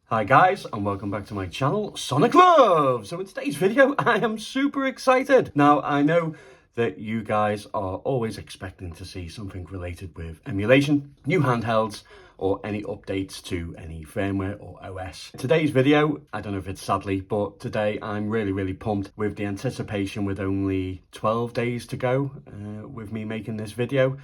Hi guys, and welcome back to my channel, Sonic Love! So in today's video, I am super excited. Now, I know that you guys are always expecting to see something related with emulation, new handhelds, or any updates to any firmware or OS. Today's video, I don't know if it's sadly, but today I'm really pumped with the anticipation with only 12 days to go with me making this video.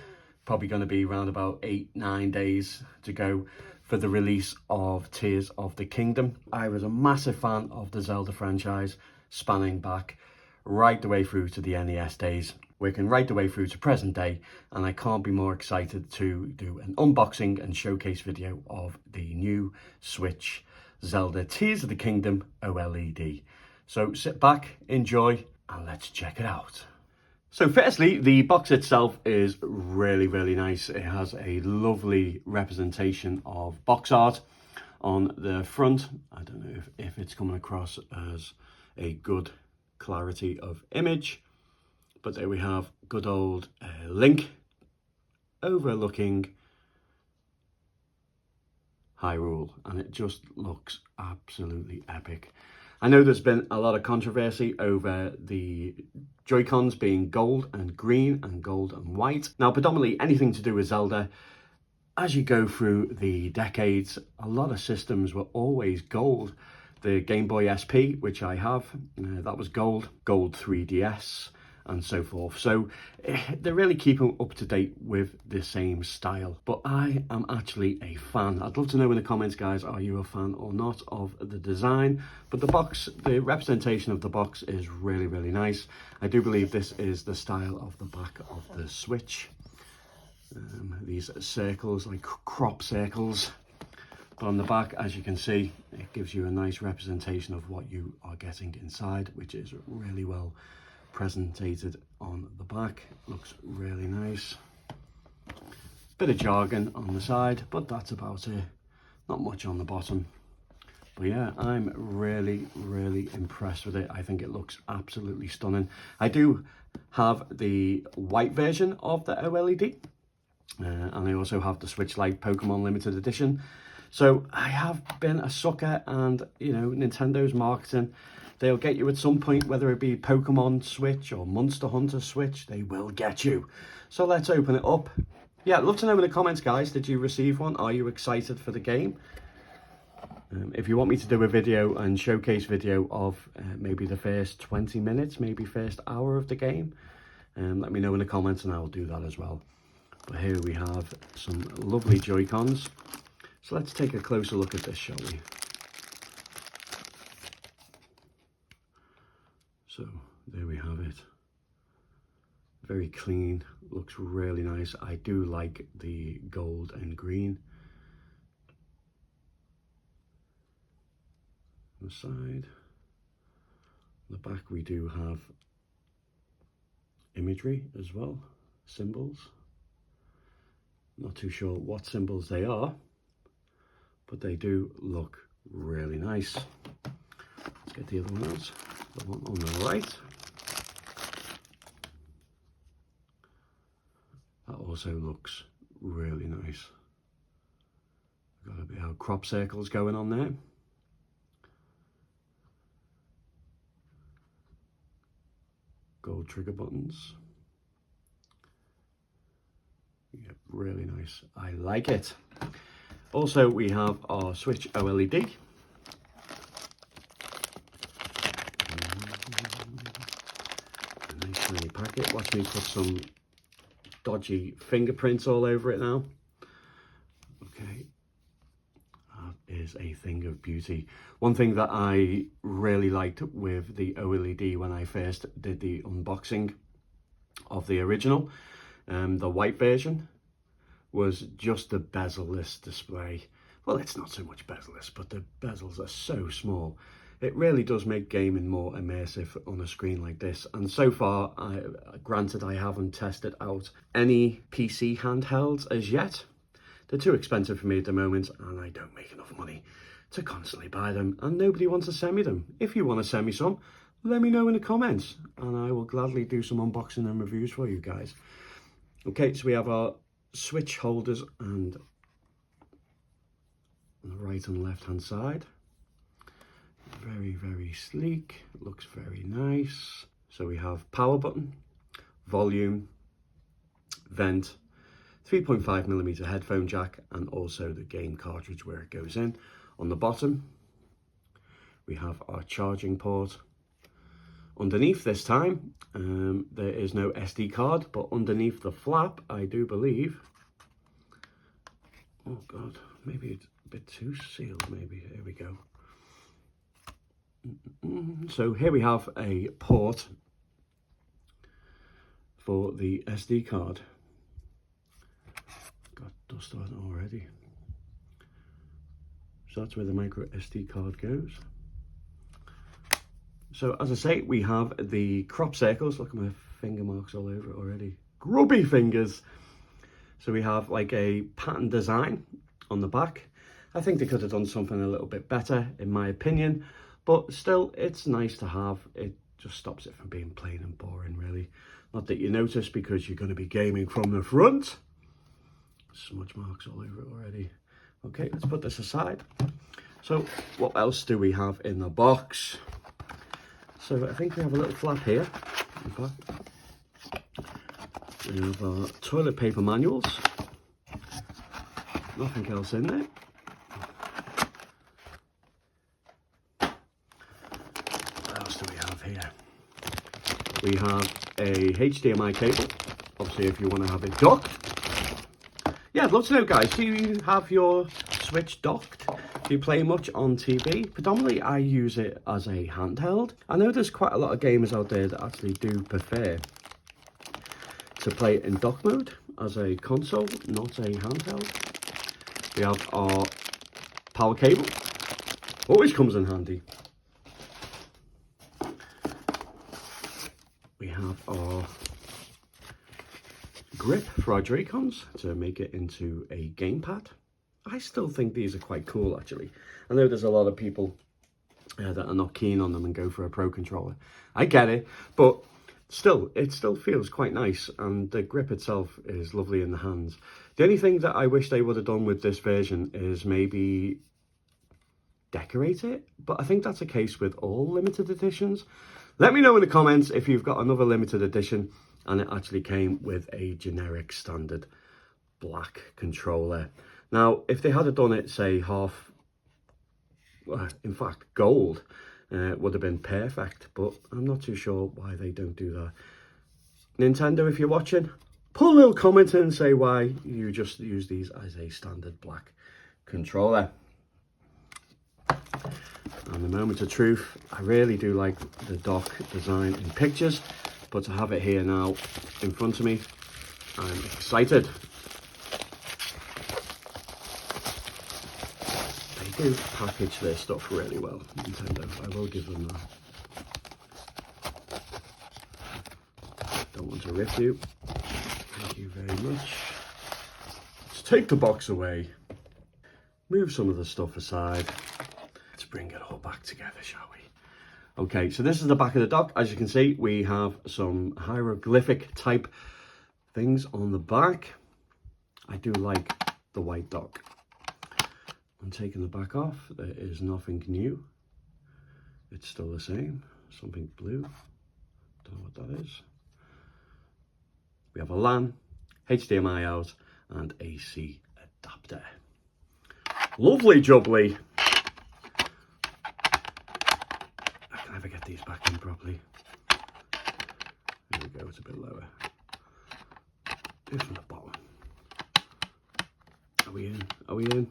Probably going to be around about 8-9 days to go for the release of Tears of the Kingdom. I was a massive fan of the Zelda franchise, spanning back right the way through to the NES days, working right the way through to present day, and I can't be more excited to do an unboxing and showcase video of the new Switch Zelda Tears of the Kingdom OLED. So sit back, enjoy, and let's check it out. So firstly, the box itself is really nice. It has a lovely representation of box art on the front. I don't know if it's coming across as a good clarity of image, but there we have good old Link overlooking Hyrule, and it just looks absolutely epic. I know there's been a lot of controversy over the Joy-Cons being gold and green and gold and white. Now, predominantly anything to do with Zelda, as you go through the decades, a lot of systems were always gold. The Game Boy SP, which I have, that was gold 3DS, and so forth. So they're really keeping up to date with the same style, but I am actually a fan. I'd love to know in the comments, guys, are you a fan or not of the design? But the box, the representation of the box is really nice. I do believe this is the style of the back of the Switch. These circles, like crop circles, but on the back, as you can see, it gives you a nice representation of what you are getting inside, which is really well presented on the back. Looks really nice. Bit of jargon on the side, but that's about it. Not much on the bottom. But yeah, I'm really impressed with it. I think it looks absolutely stunning. I do have the white version of the OLED, and I also have the Switch Lite Pokemon Limited Edition. So I have been a sucker, and you know, Nintendo's marketing, they'll get you at some point, whether it be Pokemon Switch or Monster Hunter Switch, they will get you. So let's open it up. Yeah, I'd love to know in the comments, guys, did you receive one? Are you excited for the game? If you want me to do a video and showcase video of maybe the first 20 minutes, maybe first hour of the game, let me know in the comments and I'll do that as well. But here we have some lovely Joy-Cons. So let's take a closer look at this, shall we? So there we have it. Very clean, looks really nice. I do like the gold and green. On the side, on the back we do have imagery as well, symbols. Not too sure what symbols they are, but they do look really nice. Let's get the other one out, the one on the right. That also looks really nice. Got a bit of crop circles going on there. Gold trigger buttons. Yeah, really nice. I like it. Also, we have our Switch OLED. A nice tiny packet. Watch me put some dodgy fingerprints all over it now. Okay, that is a thing of beauty. One thing that I really liked with the OLED when I first did the unboxing of the original, the white version, was just the bezel-less display. Well, it's not so much bezel-less, but the bezels are so small. It really does make gaming more immersive on a screen like this. And so far, granted, I haven't tested out any PC handhelds as yet. They're too expensive for me at the moment, and I don't make enough money to constantly buy them, and nobody wants to send me them. If you want to send me some, let me know in the comments, and I will gladly do some unboxing and reviews for you guys. Okay, so we have our Switch holders, and on the right and left hand side. Very, very sleek. It looks very nice. So we have power button, volume, vent, 3.5mm headphone jack, and also the game cartridge where it goes in. On the bottom, we have our charging port. Underneath this time, there is no SD card, but underneath the flap, I do believe, oh God, maybe it's a bit too sealed, maybe, here we go. So here we have a port for the SD card. Got dust on it already. So that's where the micro SD card goes. So as I say, we have the crop circles. Look at my finger marks all over it already. Grubby fingers. So we have like a pattern design on the back. I think they could have done something a little bit better in my opinion, but still it's nice to have. It just stops it from being plain and boring really. Not that you notice because you're going to be gaming from the front. Smudge marks all over it already. Okay, let's put this aside. So what else do we have in the box? So I think we have a little flap here. In fact, we have our toilet paper manuals. Nothing else in there. What else do we have here? We have a HDMI cable. Obviously, if you want to have it docked. Yeah, I'd love to know, guys. Do you have your Switch docked? Do you play much on TV? Predominantly, I use it as a handheld. I know there's quite a lot of gamers out there that actually do prefer to play it in dock mode as a console, not a handheld. We have our power cable. Always comes in handy. We have our grip for our Joy-Cons to make it into a gamepad. I still think these are quite cool actually. I know there's a lot of people that are not keen on them and go for a Pro controller. I get it, but still, it still feels quite nice and the grip itself is lovely in the hands. The only thing that I wish they would have done with this version is maybe decorate it, but I think that's the case with all limited editions. Let me know in the comments if you've got another limited edition and it actually came with a generic standard black controller. Now, if they had done it, say, half, in fact, gold, would have been perfect, but I'm not too sure why they don't do that. Nintendo, if you're watching, put a little comment in and say why you just use these as a standard black controller. And the moment of truth, I really do like the dock design in pictures, but to have it here now in front of me, I'm excited. They do package their stuff really well, Nintendo, I will give them that. Don't want to rip you. Thank you very much. Let's take the box away. Move some of the stuff aside. Let's bring it all back together, shall we? Okay, so this is the back of the dock. As you can see, we have some hieroglyphic type things on the back. I do like the white dock. I'm taking the back off. There is nothing new. It's still the same. Something blue. Don't know what that is. We have a LAN, HDMI out, and AC adapter. Lovely jubbly. I can never get these back in properly. There we go, it's a bit lower. Do it from the bottom. Are we in? Are we in?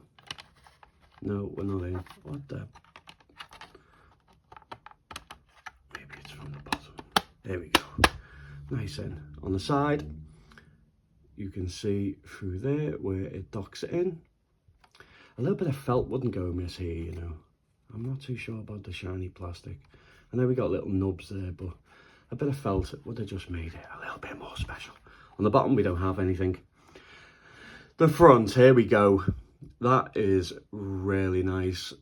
No, we're not in. What the? Maybe it's from the bottom. There we go. Nice in. On the side, you can see through there where it docks it in. A little bit of felt wouldn't go amiss here, you know. I'm not too sure about the shiny plastic. I know we got little nubs there, but a bit of felt would have just made it a little bit more special. On the bottom, we don't have anything. The front, here we go. That is really nice.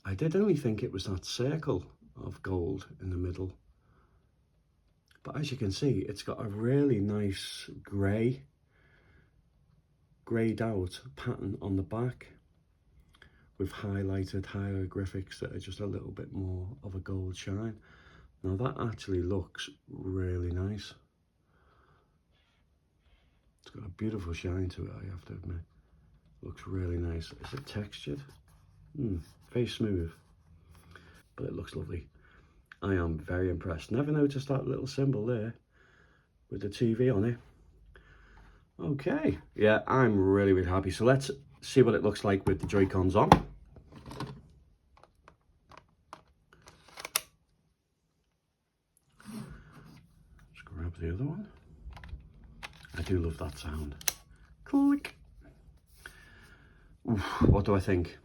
I did only think it was that circle of gold in the middle. But as you can see, it's got a really nice grey greyed out pattern on the back with highlighted hieroglyphics that are just a little bit more of a gold shine. Now that actually looks really nice. It's got a beautiful shine to it, I have to admit. Looks really nice. Is it textured? Very smooth, but it looks lovely. I am very impressed. Never noticed that little symbol there with the TV on it. Okay, yeah, I'm really happy. So let's see what it looks like with the Joy-Cons on. Just grab the other one. I do love that sound. Click. Oof, what do I think?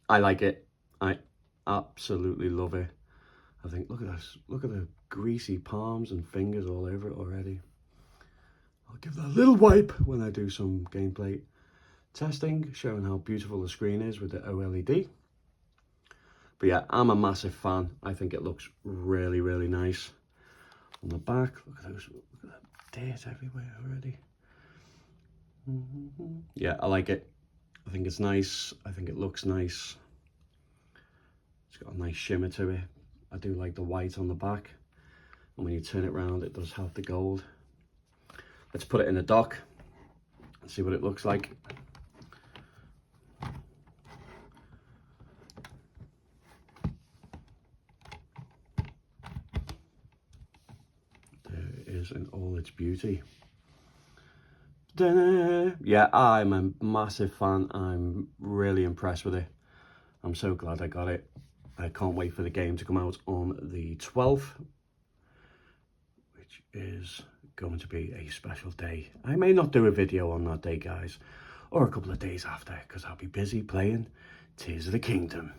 I like it. I absolutely love it. I think, look at this. Look at the greasy palms and fingers all over it already. I'll give that a little wipe when I do some gameplay testing, showing how beautiful the screen is with the OLED. But yeah, I'm a massive fan. I think it looks really nice. On the back, look at those, look at that dirt everywhere already. Yeah, I like it. I think it's nice. I think it looks nice. It's got a nice shimmer to it. I do like the white on the back. And when you turn it around, it does have the gold. Let's put it in the dock and see what it looks like. There it is in all its beauty. Yeah, I'm a massive fan. I'm really impressed with it. I'm so glad I got it. I can't wait for the game to come out on the 12th, which is going to be a special day. I may not do a video on that day, guys, or a couple of days after, because I'll be busy playing Tears of the Kingdom.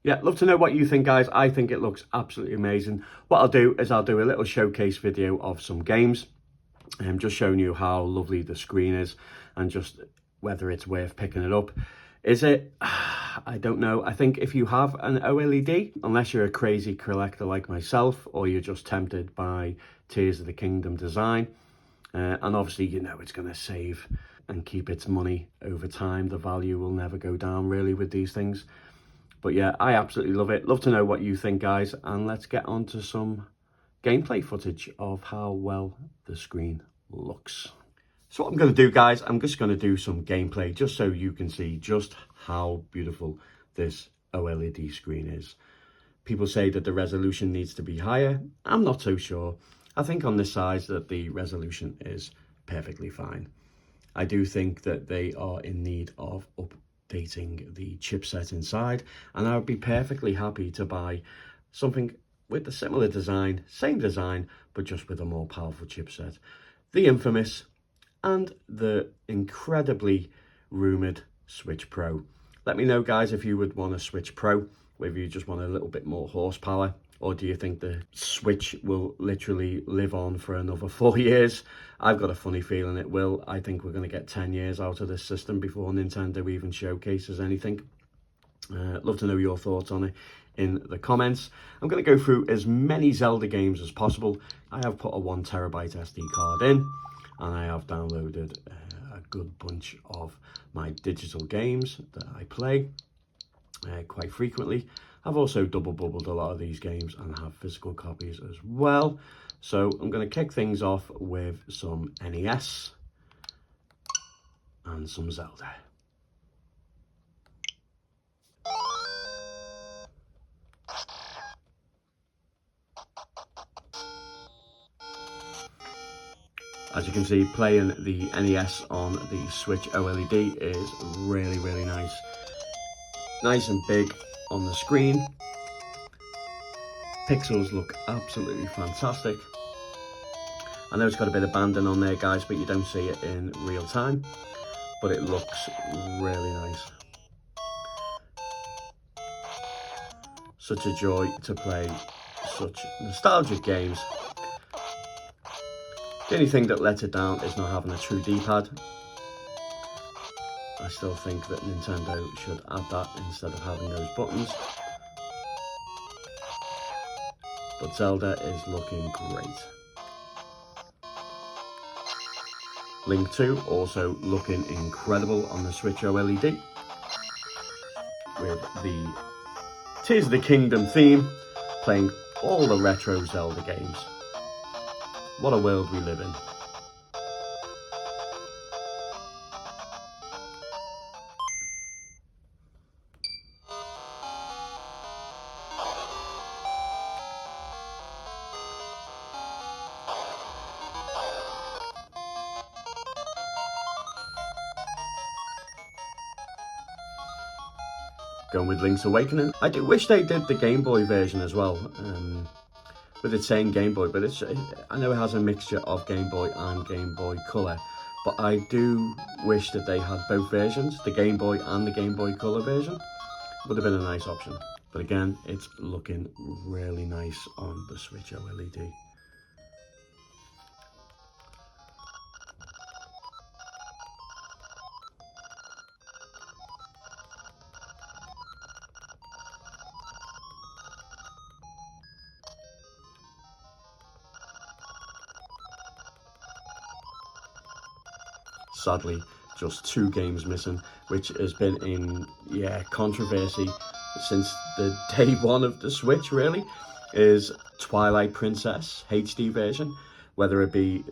Yeah, love to know what you think, guys. I think it looks absolutely amazing. What I'll do is I'll do a little showcase video of some games. Just showing you how lovely the screen is and just whether it's worth picking it up. Is it? I don't know. I think if you have an OLED, unless you're a crazy collector like myself, or you're just tempted by Tears of the Kingdom design, and obviously, you know, it's going to save and keep its money over time. The value will never go down really with these things. But yeah, I absolutely love it. Love to know what you think, guys, and let's get on to some gameplay footage of how well the screen looks. So what I'm going to do, guys, I'm just going to do some gameplay just so you can see just how beautiful this OLED screen is. People say that the resolution needs to be higher. I'm not so sure. I think on this size that the resolution is perfectly fine. I do think that they are in need of updating the chipset inside, and I would be perfectly happy to buy something with the similar design, same design, but just with a more powerful chipset. The infamous and the incredibly rumoured Switch Pro. Let me know, guys, if you would want a Switch Pro, whether you just want a little bit more horsepower, or do you think the Switch will literally live on for another 4 years? I've got a funny feeling it will. I think we're going to get 10 years out of this system before Nintendo even showcases anything. Love to know your thoughts on it in the comments. I'm going to go through as many Zelda games as possible. I have put a 1 terabyte SD card in, and I have downloaded a good bunch of my digital games that I play quite frequently. I've also double bubbled a lot of these games and have physical copies as well. So I'm going to kick things off with some NES and some Zelda. As you can see, playing the NES on the Switch OLED is really nice. Nice and big on the screen. Pixels look absolutely fantastic. I know it's got a bit of banding on there, guys, but you don't see it in real time. But it looks really nice. Such a joy to play such nostalgic games. The only thing that lets it down is not having a true D-pad. I still think that Nintendo should add that instead of having those buttons. But Zelda is looking great. Link 2 also looking incredible on the Switch OLED with the Tears of the Kingdom theme, playing all the retro Zelda games. What a world we live in. Going with Link's Awakening. I do wish they did the Game Boy version as well, with it saying Game Boy, but I know it has a mixture of Game Boy and Game Boy Color, but I do wish that they had both versions, the Game Boy and the Game Boy Color version. Would have been a nice option. But again, it's looking really nice on the Switch OLED. Sadly, just 2 games missing, which has been in controversy since the day one of the Switch, really, is Twilight Princess HD version. Whether it be,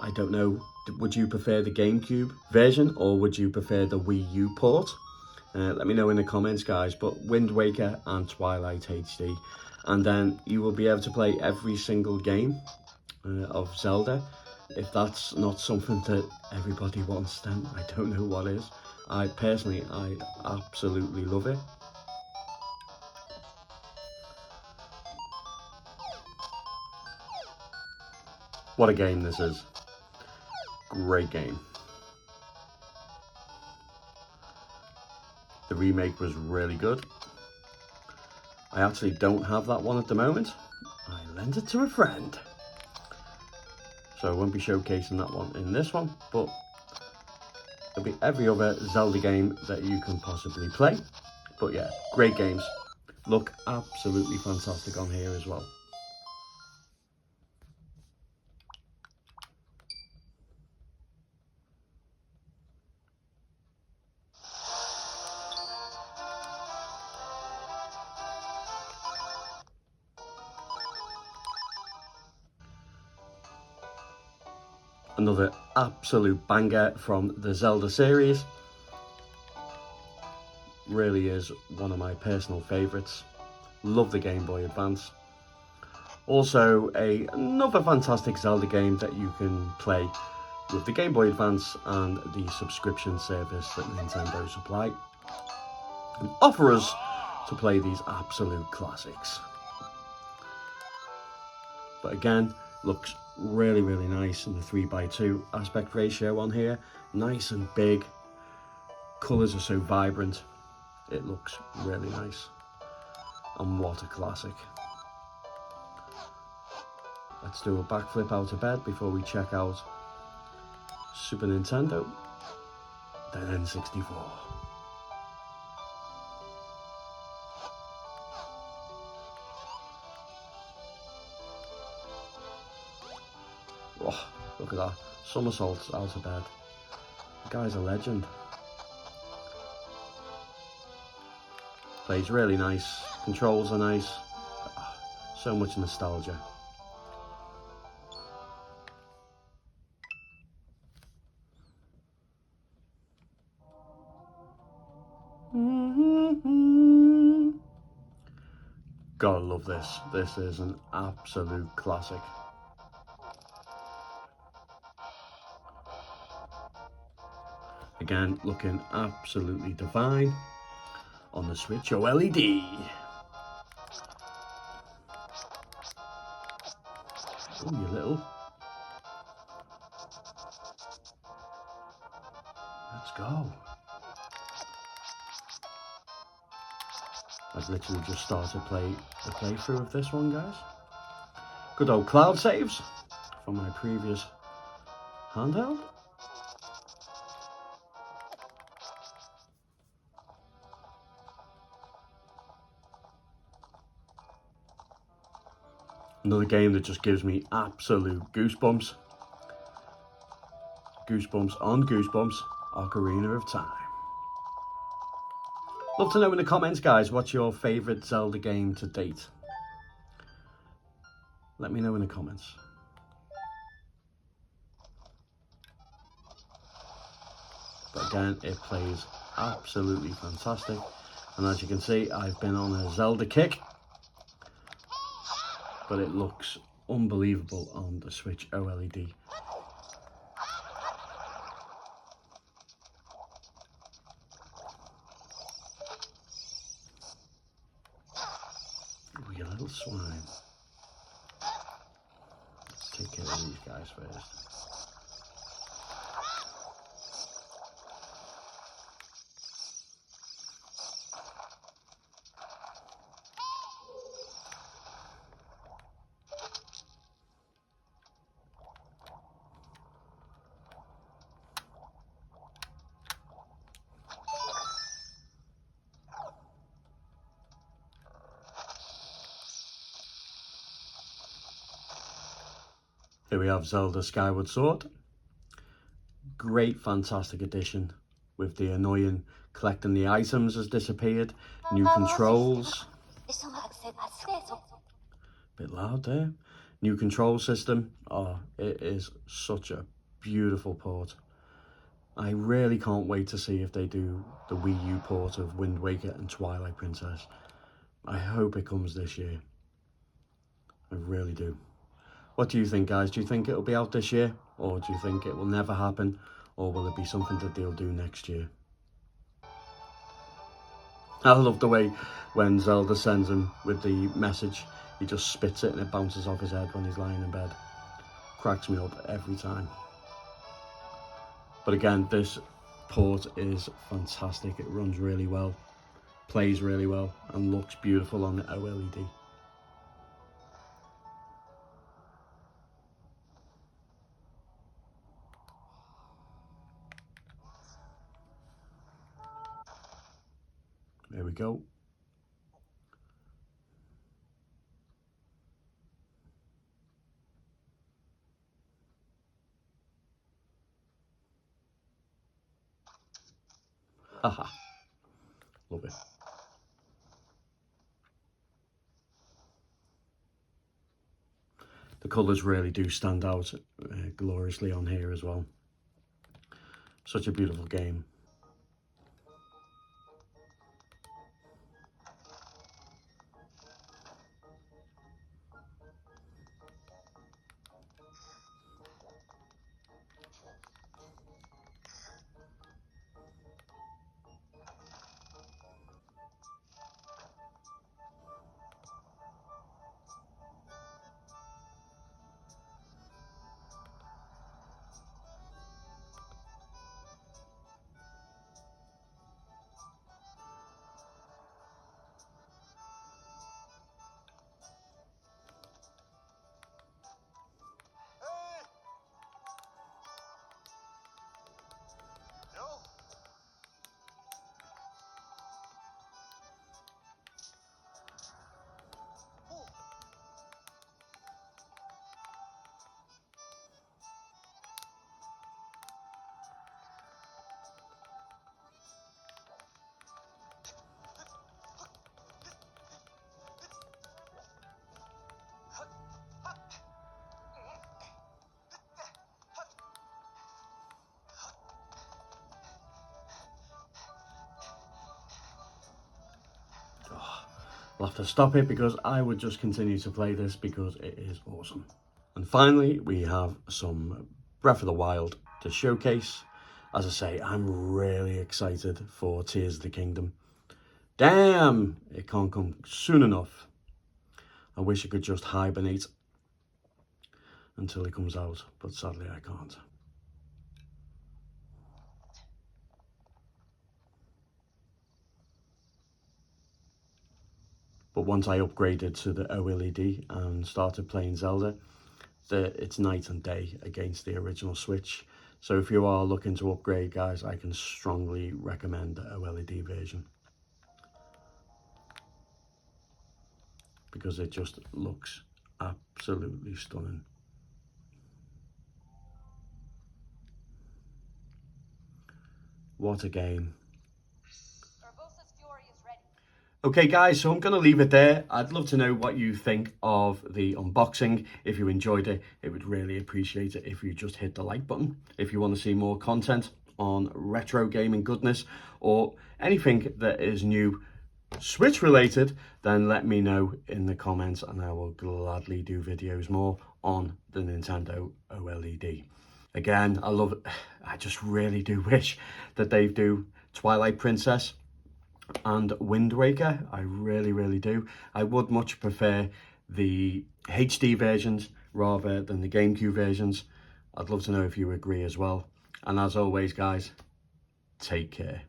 I don't know, would you prefer the GameCube version or would you prefer the Wii U port? Let me know in the comments, guys. But Wind Waker and Twilight HD, and then you will be able to play every single game of Zelda. If that's not something that everybody wants, then I don't know what is. I absolutely love it. What a game this is. Great game. The remake was really good. I actually don't have that one at the moment. I lent it to a friend. So I won't be showcasing that one in this one, but it'll be every other Zelda game that you can possibly play. But yeah, great games. Look absolutely fantastic on here as well. Another absolute banger from the Zelda series. Really is one of my personal favourites. Love the Game Boy Advance. Also another fantastic Zelda game that you can play with the Game Boy Advance and the subscription service that Nintendo supply and offer us to play these absolute classics. But again, looks really nice in the 3:2 aspect ratio on here. Nice and big. Colours are so vibrant. It looks really nice. And what a classic. Let's do a backflip out of bed before we check out Super Nintendo, then N64. Oh, look at that. Somersaults out of bed. The guy's a legend. Plays really nice. Controls are nice. Oh, so much nostalgia. Gotta love this. This is an absolute classic. Again, looking absolutely divine on the Switch OLED. Oh, you little. Let's go. I've literally just started the playthrough of this one, guys. Good old cloud saves from my previous handheld. Another game that just gives me absolute goosebumps. Goosebumps on Goosebumps Ocarina of Time. Love to know in the comments, guys, what's your favourite Zelda game to date? Let me know in the comments. But again, it plays absolutely fantastic. And as you can see, I've been on a Zelda kick. But it looks unbelievable on the Switch OLED. Oh, you little swine. Let's take care of these guys first. Here we have Zelda Skyward Sword. Great, fantastic addition with the annoying collecting the items has disappeared. New controls. Bit loud there. New control system. Oh, it is such a beautiful port. I really can't wait to see if they do the Wii U port of Wind Waker and Twilight Princess. I hope it comes this year. I really do. What do you think, guys? Do you think it'll be out this year? Or do you think it will never happen? Or will it be something that they'll do next year? I love the way when Zelda sends him with the message, he just spits it and it bounces off his head when he's lying in bed. Cracks me up every time. But again, this port is fantastic. It runs really well, plays really well, and looks beautiful on the OLED. There we go. Haha. Love it. The colours really do stand out gloriously on here as well. Such a beautiful game. I'll have to stop it because I would just continue to play this because it is awesome. And finally, we have some Breath of the Wild to showcase. As I say, I'm really excited for Tears of the Kingdom. Damn, it can't come soon enough. I wish I could just hibernate until it comes out, but sadly I can't. But once I upgraded to the OLED and started playing Zelda, it's night and day against the original Switch. So if you are looking to upgrade, guys, I can strongly recommend the OLED version, because it just looks absolutely stunning. What a game. Okay guys, so I'm going to leave it there. I'd love to know what you think of the unboxing. If you enjoyed it, it would really appreciate it if you just hit the like button. If you want to see more content on retro gaming goodness or anything that is new Switch related, then let me know in the comments and I will gladly do videos more on the Nintendo OLED. Again, I just really do wish that they do Twilight Princess and Wind Waker. I really do. I would much prefer the HD versions rather than the GameCube versions. I'd love to know if you agree as well. And as always guys, take care.